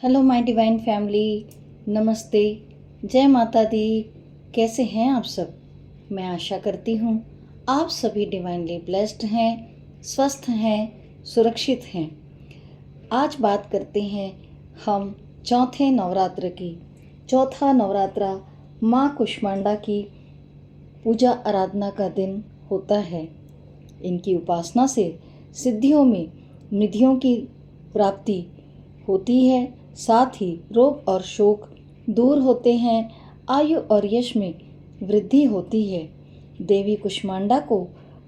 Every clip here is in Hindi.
हेलो माय डिवाइन फैमिली, नमस्ते, जय माता दी। कैसे हैं आप सब? मैं आशा करती हूँ आप सभी डिवाइनली ब्लेस्ड हैं, स्वस्थ हैं, सुरक्षित हैं। आज बात करते हैं हम चौथे नवरात्र की। चौथा नवरात्रा माँ कुष्मांडा की पूजा आराधना का दिन होता है। इनकी उपासना से सिद्धियों में निधियों की प्राप्ति होती है, साथ ही रोग और शोक दूर होते हैं, आयु और यश में वृद्धि होती है। देवी कुष्मांडा को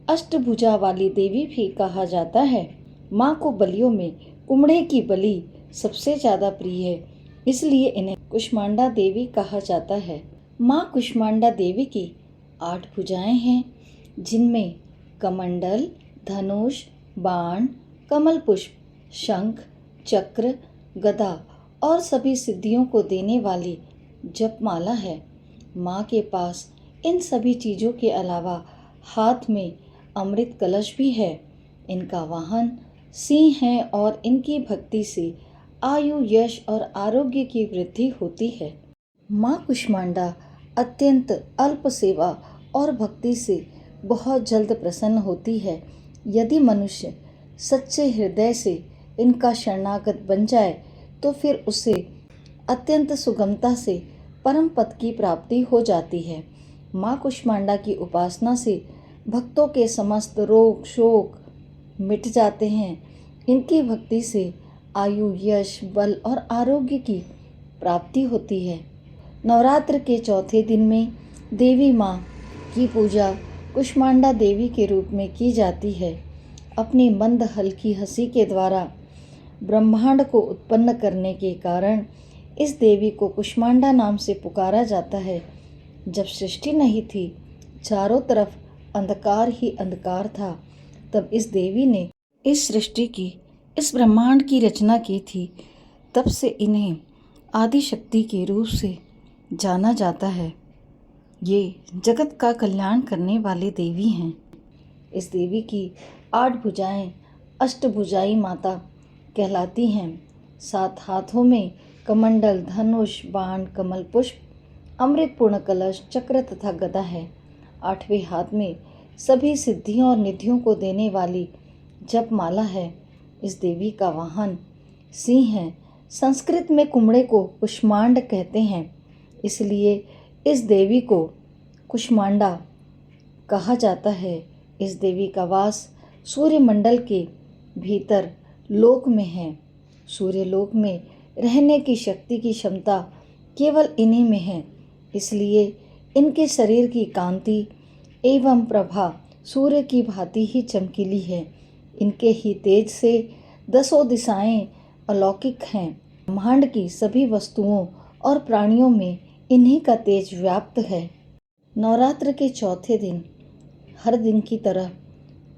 अष्टभुजा वाली देवी भी कहा जाता है। माँ को बलियों में कुम्हड़े की बलि सबसे ज़्यादा प्रिय है, इसलिए इन्हें कुष्मांडा देवी कहा जाता है। माँ कुष्मांडा देवी की 8 भुजाएं हैं, जिनमें कमंडल, धनुष, बाण, कमल पुष्प, शंख, चक्र, गदा और सभी सिद्धियों को देने वाली जपमाला है। माँ के पास इन सभी चीज़ों के अलावा हाथ में अमृत कलश भी है। इनका वाहन सिंह है और इनकी भक्ति से आयु, यश और आरोग्य की वृद्धि होती है। माँ कुष्मांडा अत्यंत अल्प सेवा और भक्ति से बहुत जल्द प्रसन्न होती है। यदि मनुष्य सच्चे हृदय से इनका शरणागत बन जाए तो फिर उसे अत्यंत सुगमता से परम पद की प्राप्ति हो जाती है। माँ कुष्मांडा की उपासना से भक्तों के समस्त रोग शोक मिट जाते हैं। इनकी भक्ति से आयु, यश, बल और आरोग्य की प्राप्ति होती है। नवरात्र के चौथे दिन में देवी माँ की पूजा कुष्मांडा देवी के रूप में की जाती है। अपनी मंद हल्की हंसी के द्वारा ब्रह्मांड को उत्पन्न करने के कारण इस देवी को कुष्मांडा नाम से पुकारा जाता है। जब सृष्टि नहीं थी, चारों तरफ अंधकार ही अंधकार था, तब इस देवी ने इस सृष्टि की, इस ब्रह्मांड की रचना की थी। तब से इन्हें आदि शक्ति के रूप से जाना जाता है। ये जगत का कल्याण करने वाली देवी हैं। इस देवी की 8 भुजाएं अष्टभुजाई माता कहलाती हैं। 7 हाथों में कमंडल, धनुष, बाण, कमल पुष्प, अमृत पूर्ण कलश, चक्र तथा गदा है। 8वें हाथ में सभी सिद्धियों और निधियों को देने वाली जपमाला है। इस देवी का वाहन सिंह है। संस्कृत में कुम्हड़े को कुष्मांड कहते हैं, इसलिए इस देवी को कुष्मांडा कहा जाता है। इस देवी का वास सूर्यमंडल के भीतर लोक में है। सूर्यलोक में रहने की शक्ति की क्षमता केवल इन्हीं में है, इसलिए इनके शरीर की कांति एवं प्रभा सूर्य की भांति ही चमकीली है। इनके ही तेज से 10 दिशाएं अलौकिक हैं। ब्रह्मांड की सभी वस्तुओं और प्राणियों में इन्हीं का तेज व्याप्त है। नवरात्र के चौथे दिन हर दिन की तरह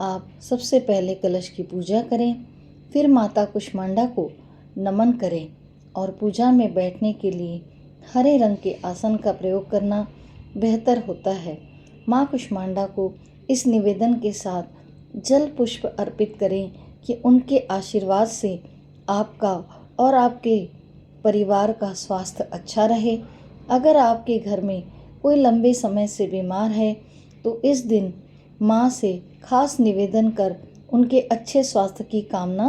आप सबसे पहले कलश की पूजा करें, फिर माता कुष्मांडा को नमन करें और पूजा में बैठने के लिए हरे रंग के आसन का प्रयोग करना बेहतर होता है। माँ कुष्मांडा को इस निवेदन के साथ जल पुष्प अर्पित करें कि उनके आशीर्वाद से आपका और आपके परिवार का स्वास्थ्य अच्छा रहे। अगर आपके घर में कोई लंबे समय से बीमार है तो इस दिन माँ से खास निवेदन कर उनके अच्छे स्वास्थ्य की कामना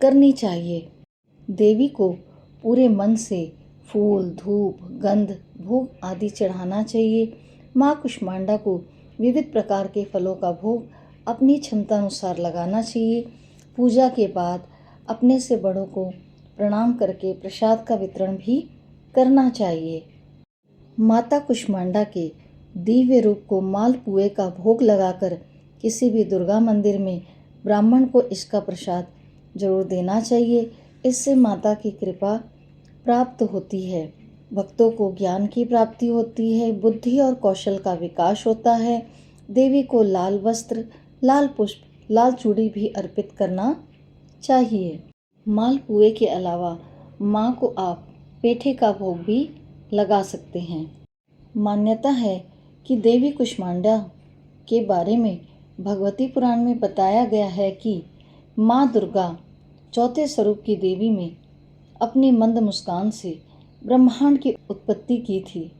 करनी चाहिए। देवी को पूरे मन से फूल, धूप, गंध, भोग आदि चढ़ाना चाहिए। माँ कुष्मांडा को विविध प्रकार के फलों का भोग अपनी क्षमता अनुसार लगाना चाहिए। पूजा के बाद अपने से बड़ों को प्रणाम करके प्रसाद का वितरण भी करना चाहिए। माता कुष्मांडा के दिव्य रूप को मालपुए का भोग लगाकर किसी भी दुर्गा मंदिर में ब्राह्मण को इसका प्रसाद जरूर देना चाहिए। इससे माता की कृपा प्राप्त होती है। भक्तों को ज्ञान की प्राप्ति होती है, बुद्धि और कौशल का विकास होता है। देवी को लाल वस्त्र, लाल पुष्प, लाल चूड़ी भी अर्पित करना चाहिए। मालपुए के अलावा माँ को आप पेठे का भोग भी लगा सकते हैं। मान्यता है कि देवी कुष्मांडा के बारे में भगवती पुराण में बताया गया है कि माँ दुर्गा चौथे स्वरूप की देवी में अपनी मंद मुस्कान से ब्रह्मांड की उत्पत्ति की थी,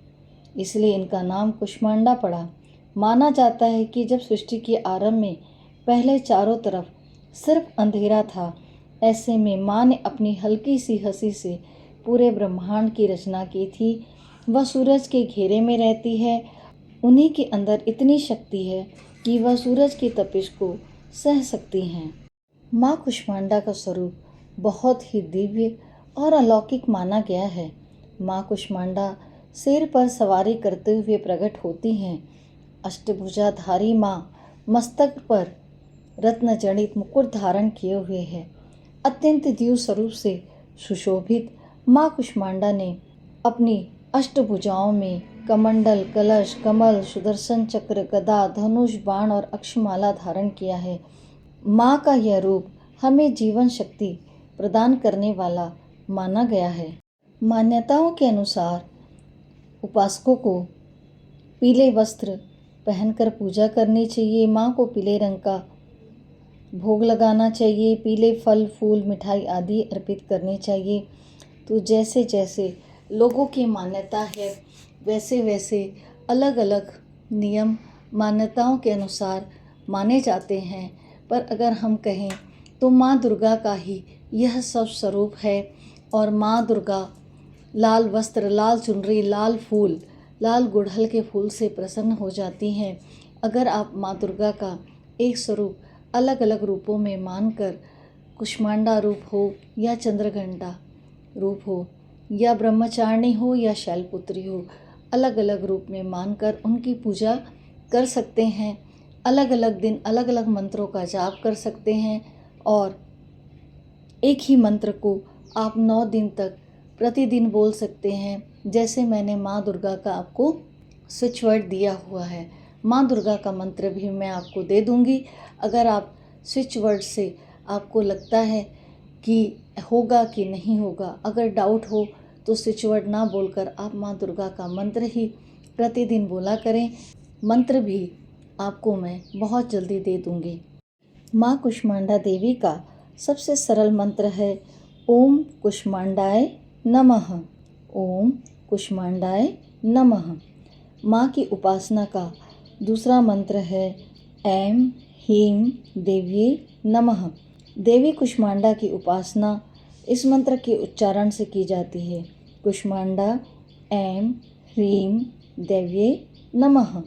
इसलिए इनका नाम कुष्मांडा पड़ा। माना जाता है कि जब सृष्टि के आरंभ में पहले चारों तरफ सिर्फ अंधेरा था, ऐसे में माँ ने अपनी हल्की सी हंसी से पूरे ब्रह्मांड की रचना की थी। वह सूरज के घेरे में रहती है, उन्हीं के अंदर इतनी शक्ति है कि वह सूरज की तपिश को सह सकती हैं। माँ कुष्मांडा का स्वरूप बहुत ही दिव्य और अलौकिक माना गया है। माँ कुष्मांडा सिर पर सवारी करते हुए प्रकट होती हैं। अष्टभुजाधारी माँ मस्तक पर रत्न जड़ित मुकुट धारण किए हुए है। अत्यंत दिव्य स्वरूप से सुशोभित माँ कुष्मांडा ने अपनी अष्टभुजाओं में कमंडल, कलश, कमल, सुदर्शन चक्र, गदा, धनुष, बाण और अक्षमाला धारण किया है। माँ का यह रूप हमें जीवन शक्ति प्रदान करने वाला माना गया है। मान्यताओं के अनुसार उपासकों को पीले वस्त्र पहनकर पूजा करनी चाहिए। माँ को पीले रंग का भोग लगाना चाहिए। पीले फल, फूल, मिठाई आदि अर्पित करनी चाहिए। तो जैसे जैसे लोगों की मान्यता है, वैसे वैसे अलग अलग नियम मान्यताओं के अनुसार माने जाते हैं। पर अगर हम कहें तो माँ दुर्गा का ही यह सब स्वरूप है। और माँ दुर्गा लाल वस्त्र, लाल चुनरी, लाल फूल, लाल गुड़हल के फूल से प्रसन्न हो जाती हैं। अगर आप माँ दुर्गा का एक स्वरूप अलग अलग रूपों में मानकर, कुष्मांडा रूप हो या चंद्रघंटा रूप हो या ब्रह्मचारिणी हो या शैलपुत्री हो, अलग अलग रूप में मानकर उनकी पूजा कर सकते हैं। अलग अलग दिन अलग अलग मंत्रों का जाप कर सकते हैं और एक ही मंत्र को आप 9 दिन तक प्रतिदिन बोल सकते हैं। जैसे मैंने माँ दुर्गा का आपको स्विच वर्ड दिया हुआ है, माँ दुर्गा का मंत्र भी मैं आपको दे दूंगी। अगर आप स्विच वर्ड से आपको लगता है कि होगा कि नहीं होगा, अगर डाउट हो तो स्विच वर्ड ना बोलकर आप माँ दुर्गा का मंत्र ही प्रतिदिन बोला करें। मंत्र भी आपको मैं बहुत जल्दी दे दूंगी। माँ कुष्मांडा देवी का सबसे सरल मंत्र है ओम कुष्मांडाय नमः। ओम कुष्मांडाय नमः। माँ की उपासना का दूसरा मंत्र है ऐं ह्रीं देव्यै नमः। देवी कुष्मांडा की उपासना इस मंत्र के उच्चारण से की जाती है। कुष्मांडा ऐं ह्रीं देव्यै नमः।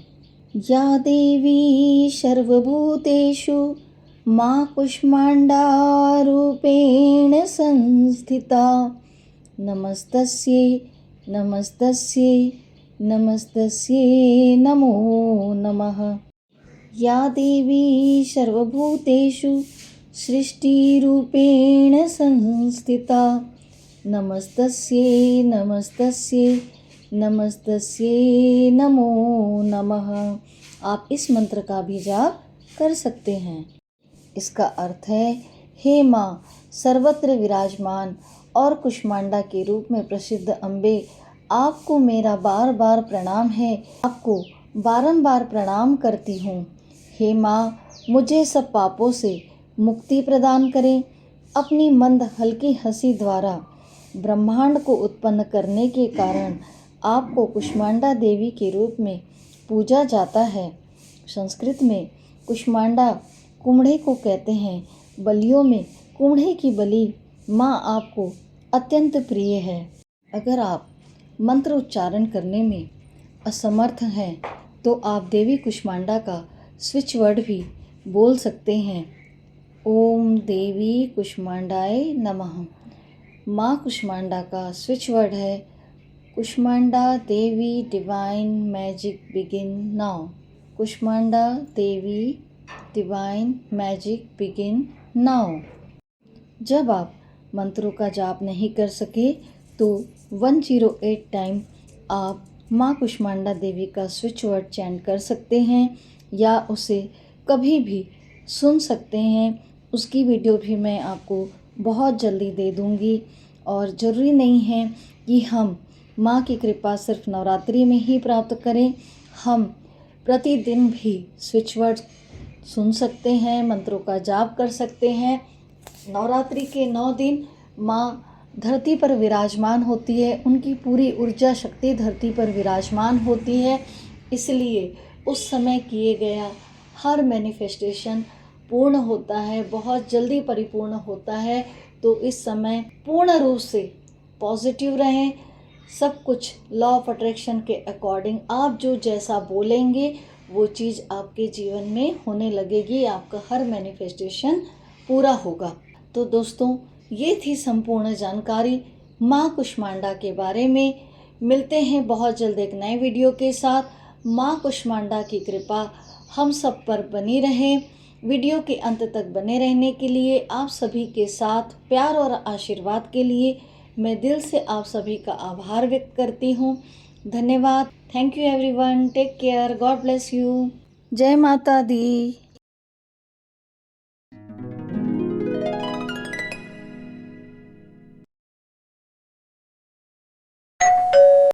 या देवी सर्वभूतेषु माँ कुष्मांडा रूपेण संस्थिता, नमस्तस्यै नमस्तस्यै नमस्तस्यै नमो नमः। या देवी सर्वभूतेषु सृष्टिरूपेण संस्थिता, नमस्तस्यै नमस्तस्यै नमस्तस्यै नमो नमः। आप इस मंत्र का भी जाप कर सकते हैं। इसका अर्थ है हे माँ सर्वत्र विराजमान और कुष्मांडा के रूप में प्रसिद्ध अम्बे, आपको मेरा बार बार प्रणाम है। आपको बारंबार प्रणाम करती हूँ। हे माँ मुझे सब पापों से मुक्ति प्रदान करें। अपनी मंद हल्की हंसी द्वारा ब्रह्मांड को उत्पन्न करने के कारण आपको कुष्मांडा देवी के रूप में पूजा जाता है। संस्कृत में कुष्मांडा कुम्हड़े को कहते हैं। बलियों में कुम्हड़े की बलि माँ आपको अत्यंत प्रिय है। अगर आप मंत्र उच्चारण करने में असमर्थ हैं तो आप देवी कुष्मांडा का स्विच वर्ड भी बोल सकते हैं ओम देवी कुष्मांडाय नमः। माँ कुष्मांडा का स्विच वर्ड है Kushmanda Devi divine magic begin now. Kushmanda Devi divine magic begin now. जब आप मंत्रों का जाप नहीं कर सके तो 108 टाइम आप माँ कुष्मांडा देवी का स्विच वर्ड चैंट कर सकते हैं या उसे कभी भी सुन सकते हैं। उसकी वीडियो भी मैं आपको बहुत जल्दी दे दूँगी। और ज़रूरी नहीं है कि हम माँ की कृपा सिर्फ नवरात्रि में ही प्राप्त करें, हम प्रतिदिन भी स्विच वर्ड सुन सकते हैं, मंत्रों का जाप कर सकते हैं। नवरात्रि के 9 दिन माँ धरती पर विराजमान होती है, उनकी पूरी ऊर्जा शक्ति धरती पर विराजमान होती है। इसलिए उस समय किए गया हर मैनिफेस्टेशन पूर्ण होता है, बहुत जल्दी परिपूर्ण होता है। तो इस समय पूर्ण रूप से पॉजिटिव रहें। सब कुछ लॉ ऑफ अट्रैक्शन के अकॉर्डिंग आप जो जैसा बोलेंगे वो चीज़ आपके जीवन में होने लगेगी, आपका हर मैनिफेस्टेशन पूरा होगा। तो दोस्तों, ये थी संपूर्ण जानकारी माँ कुष्मांडा के बारे में। मिलते हैं बहुत जल्द एक नए वीडियो के साथ। माँ कुष्मांडा की कृपा हम सब पर बनी रहे। वीडियो के अंत तक बने रहने के लिए, आप सभी के साथ प्यार और आशीर्वाद के लिए मैं दिल से आप सभी का आभार व्यक्त करती हूँ। धन्यवाद। Thank you everyone. Take care. God bless you. जय माता दी।